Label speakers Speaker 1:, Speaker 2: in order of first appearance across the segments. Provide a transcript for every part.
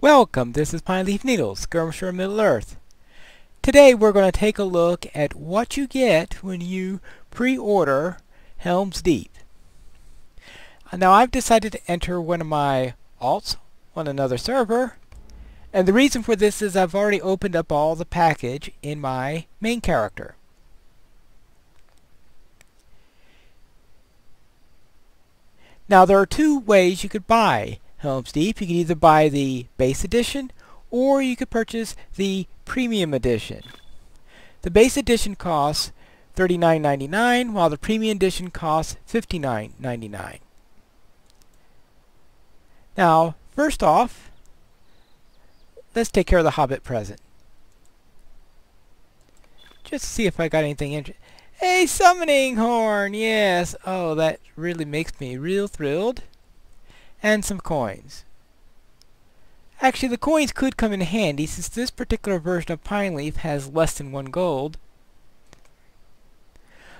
Speaker 1: Welcome, this is Pine Leaf Needles, Skirmisher of Middle-earth. Today we're going to take a look at what you get when you pre-order Helm's Deep. Now I've decided to enter one of my alts on another server, and the reason for this is I've already opened up all the package in my main character. Now there are two ways you could buy Helm's Deep. You could either buy the base edition or you could purchase the premium edition. The base edition costs $39.99 while the premium edition costs $59.99. Now first off, let's take care of the Hobbit present. Just to see if I got anything interesting. A summoning horn, yes! Oh, that really makes me real thrilled. And some coins. Actually, the coins could come in handy since this particular version of Pine Leaf has less than 1 gold.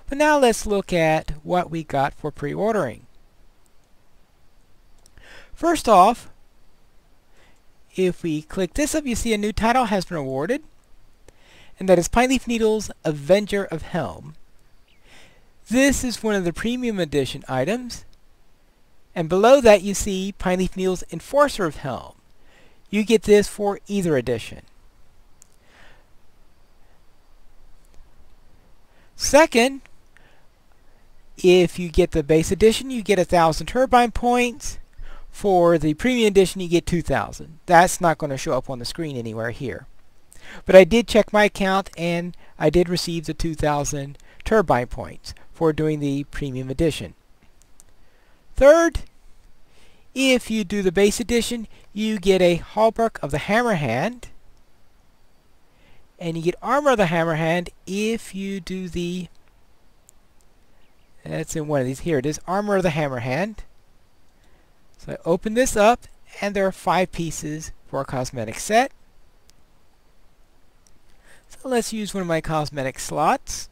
Speaker 1: But now let's look at what we got for pre-ordering. First off, if we click this up, you see a new title has been awarded, and that is Pine Leaf Needles Avenger of Helm. This is one of the premium edition items, and below that you see Pine Leaf Needles Enforcer of Helm. You get this for either edition. Second, if you get the base edition, you get 1,000 turbine points. For the premium edition, you get 2,000. That's not going to show up on the screen anywhere here. But I did check my account, and I did receive the 2,000 turbine points for doing the premium edition. Third, if you do the base edition, you get a Hauberk of the Hammerhand, and you get Armor of the Hammerhand if you do the, that's in one of these, here it is, Armor of the Hammerhand. So I open this up, and there are 5 pieces for a cosmetic set. So let's use one of my cosmetic slots.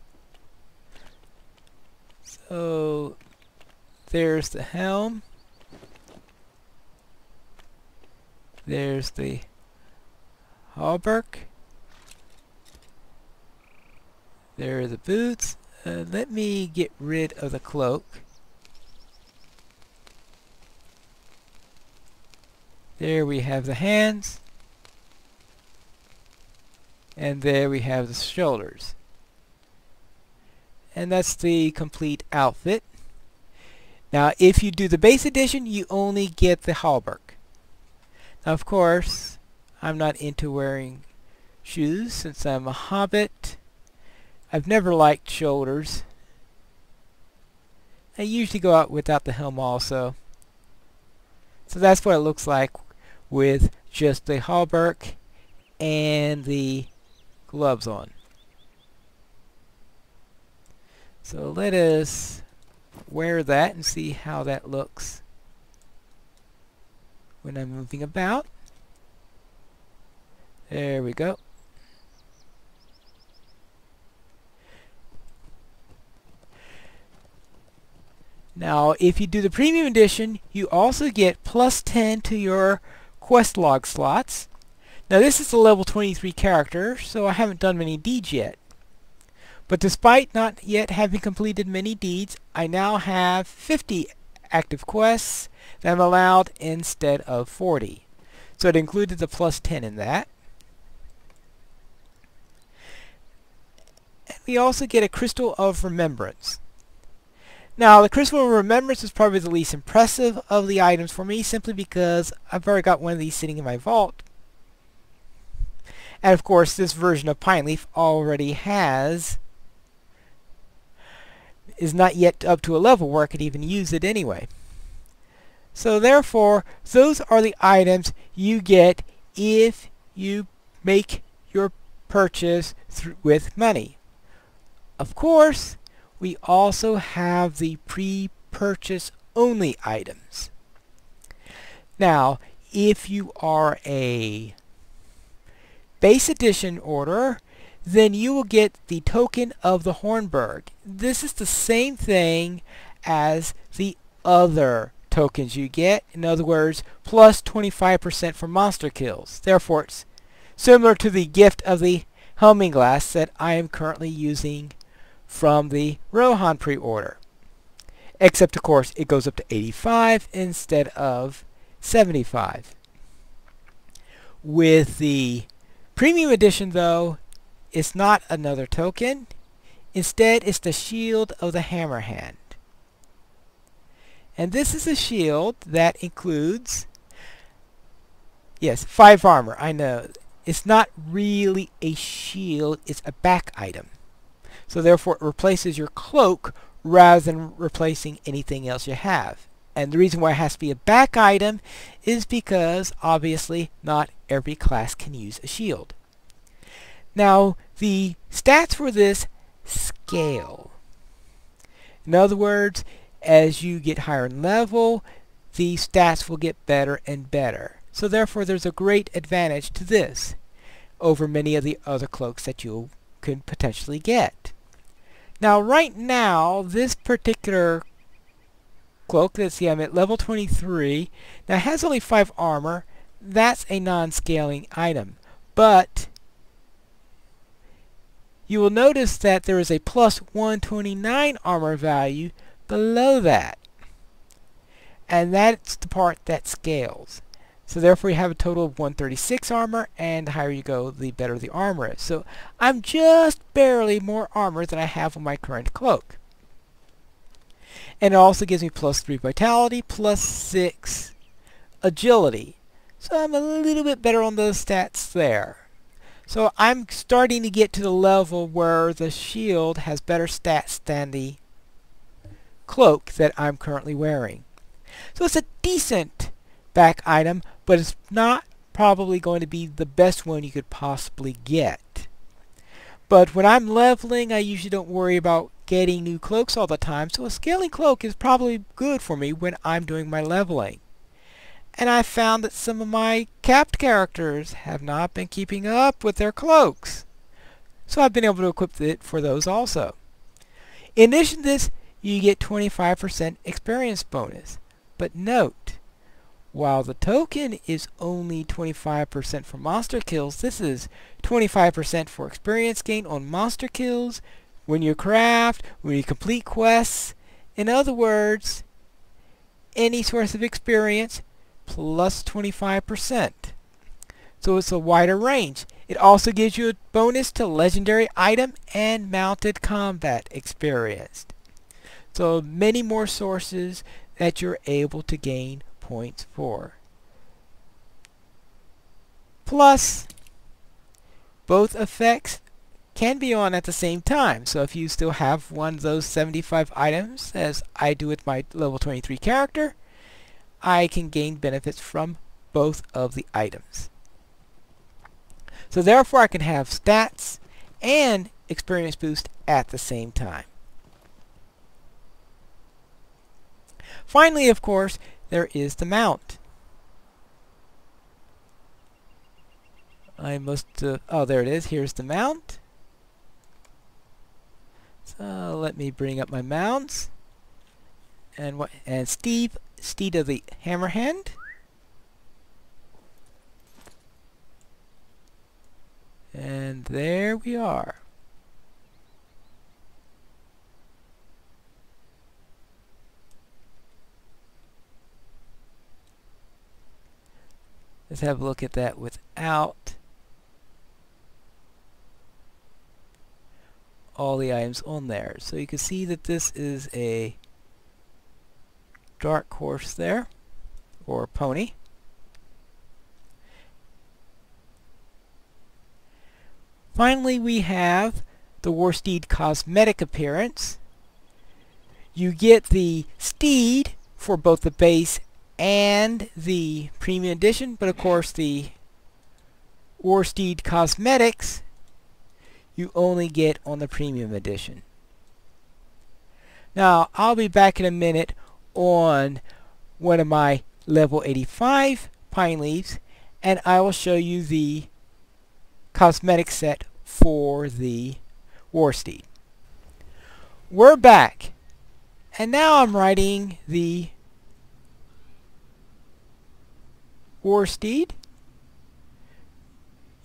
Speaker 1: So there's the helm. There's the hauberk. There are the boots. Let me get rid of the cloak. There we have the hands. And there we have the shoulders. And that's the complete outfit. Now if you do the base edition, you only get the hauberk. Now of course, I'm not into wearing shoes since I'm a hobbit. I've never liked shoulders. I usually go out without the helm also. So that's what it looks like with just the hauberk and the gloves on. So let us wear that and see how that looks when I'm moving about. There we go. Now if you do the premium edition, you also get +10 to your quest log slots. Now this is a level 23 character, so I haven't done many deeds yet. But despite not yet having completed many deeds, I now have 50 active quests that I'm allowed instead of 40. So it included the +10 in that. And we also get a Crystal of Remembrance. Now the Crystal of Remembrance is probably the least impressive of the items for me, simply because I've already got one of these sitting in my vault. And of course this version of Pine Leaf already is not yet up to a level where I could even use it anyway. So therefore, those are the items you get if you make your purchase with money. Of course, we also have the pre-purchase only items. Now, if you are a base edition order, then you will get the token of the Hornburg. This is the same thing as the other tokens you get. In other words, plus 25% for monster kills. Therefore, it's similar to the gift of the helming glass that I am currently using from the Rohan pre-order. Except, of course, it goes up to 85 instead of 75. With the premium edition, though, it's not another token. Instead, it's the Shield of the Hammerhand. And this is a shield that includes, yes, 5 armor. I know. It's not really a shield, it's a back item. So therefore, it replaces your cloak rather than replacing anything else you have. And the reason why it has to be a back item is because, obviously, not every class can use a shield. Now, the stats for this scale. In other words, as you get higher in level, the stats will get better and better. So therefore, there's a great advantage to this over many of the other cloaks that you could potentially get. Now, right now, this particular cloak, let's see, I'm at level 23. Now, it has only 5 armor. That's a non-scaling item. But you will notice that there is a plus 129 armor value below that. And that's the part that scales. So therefore you have a total of 136 armor, and the higher you go, the better the armor is. So I'm just barely more armor than I have on my current cloak. And it also gives me plus 3 vitality, plus 6 agility. So I'm a little bit better on those stats there. So I'm starting to get to the level where the shield has better stats than the cloak that I'm currently wearing. So it's a decent back item, but it's not probably going to be the best one you could possibly get. But when I'm leveling, I usually don't worry about getting new cloaks all the time, so a scaling cloak is probably good for me when I'm doing my leveling. And I found that some of my capped characters have not been keeping up with their cloaks, so I've been able to equip it for those also. In addition to this, you get 25% experience bonus. But note, while the token is only 25% for monster kills, this is 25% for experience gain on monster kills, when you craft, when you complete quests. In other words, any source of experience plus 25%. So it's a wider range. It also gives you a bonus to legendary item and mounted combat experience. So many more sources that you're able to gain points for. Plus, both effects can be on at the same time. So if you still have one of those 75 items, as I do with my level 23 character, I can gain benefits from both of the items. So therefore I can have stats and experience boost at the same time. Finally, of course, there is the mount. I must, oh, there it is. Here's the mount. So let me bring up my mounts. And Steed of the Hammerhand. And there we are. Let's have a look at that without all the items on there. So you can see that this is a dark horse there, or pony. Finally, we have the War Steed cosmetic appearance. You get the steed for both the base and the premium edition, but of course the War Steed cosmetics you only get on the premium edition. Now I'll be back in a minute on one of my level 85 pine leaves, and I will show you the cosmetic set for the War Steed. We're back, and now I'm riding the War Steed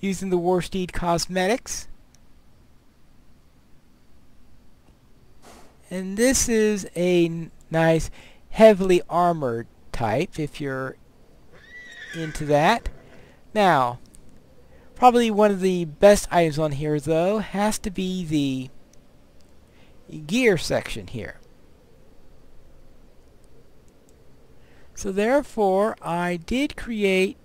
Speaker 1: using the War Steed cosmetics. And this is a nice heavily armored type if you're into that. Now, probably one of the best items on here though has to be the gear section here. So therefore I did create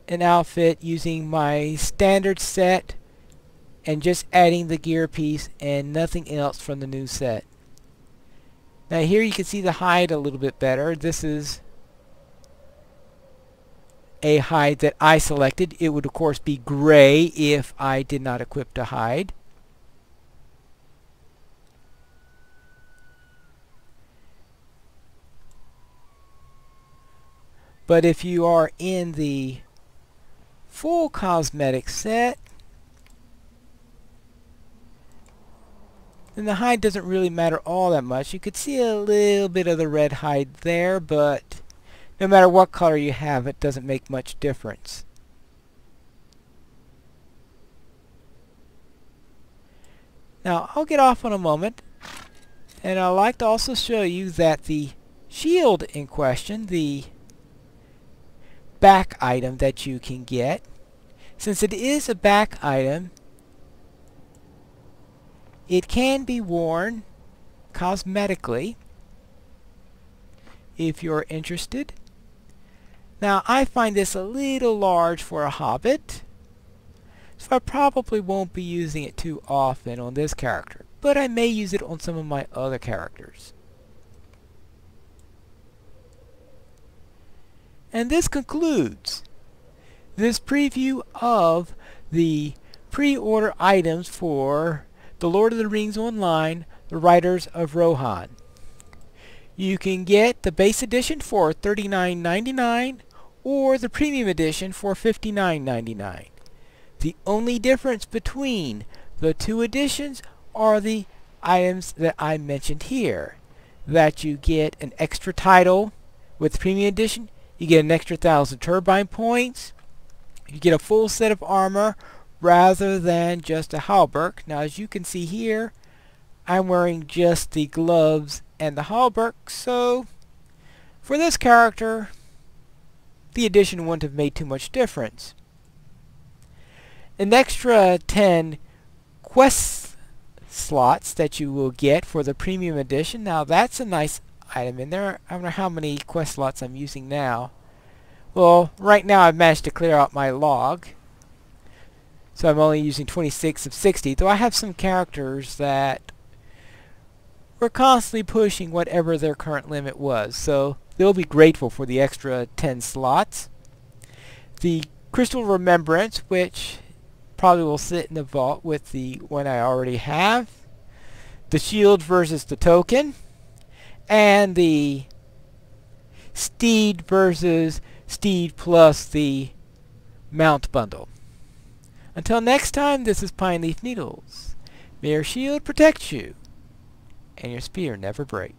Speaker 1: an outfit using my standard set and just adding the gear piece and nothing else from the new set. Now here you can see the hide a little bit better. This is a hide that I selected. It would of course be gray if I did not equip the hide. But if you are in the full cosmetic set, then the hide doesn't really matter all that much. You could see a little bit of the red hide there, but no matter what color you have, it doesn't make much difference. Now, I'll get off on a moment, and I'd like to also show you that the shield in question, the back item that you can get, since it is a back item, it can be worn cosmetically if you're interested. Now I find this a little large for a hobbit, so I probably won't be using it too often on this character, but I may use it on some of my other characters. And this concludes this preview of the pre-order items for The Lord of the Rings Online, The Riders of Rohan. You can get the base edition for $39.99 or the premium edition for $59.99. The only difference between the two editions are the items that I mentioned here. That you get an extra title with the premium edition, you get an extra 1,000 turbine points, you get a full set of armor rather than just a halberd. Now as you can see here, I'm wearing just the gloves and the halberd, so for this character the addition wouldn't have made too much difference. An extra 10 quest slots that you will get for the premium edition. Now that's a nice item in there. I don't know how many quest slots I'm using now. Well, right now I've managed to clear out my log, so I'm only using 26 of 60, though I have some characters that were constantly pushing whatever their current limit was, so they'll be grateful for the extra 10 slots. The Crystal Remembrance, which probably will sit in the vault with the one I already have. The Shield versus the Token. And the Steed versus Steed plus the Mount Bundle. Until next time, this is Pine Leaf Needles. May your shield protect you, and your spear never break.